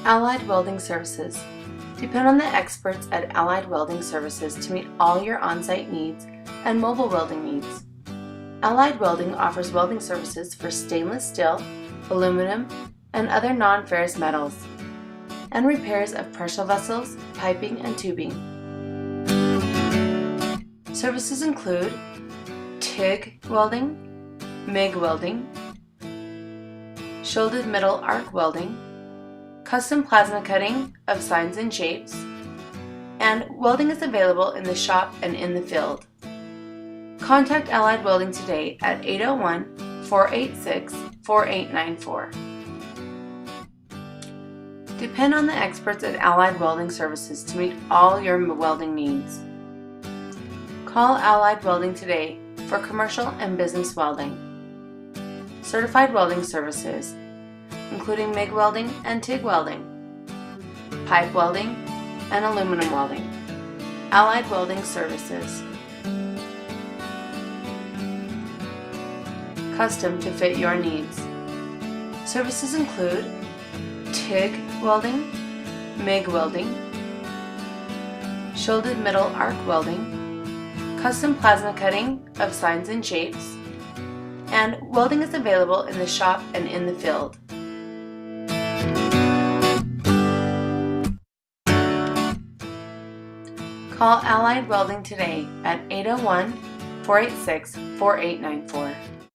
Allied Welding Services. Depend on the experts at Allied Welding Services to meet all your on-site needs and mobile welding needs. Allied Welding offers welding services for stainless steel, aluminum, and other non-ferrous metals, and repairs of pressure vessels, piping, and tubing. Services include TIG welding, MIG welding, shielded middle arc welding, custom plasma cutting of signs and shapes, and welding is available in the shop and in the field. Contact Allied Welding today at 801-486-4894. Depend on the experts at Allied Welding Services to meet all your welding needs. Call Allied Welding today for commercial and business welding. Certified welding services, including MIG welding and TIG welding, pipe welding, and aluminum welding. Allied Welding Services. Custom to fit your needs. Services include TIG welding, MIG welding, shielded middle arc welding, custom plasma cutting of signs and shapes, and welding is available in the shop and in the field. Call Allied Welding today at 801-486-4894.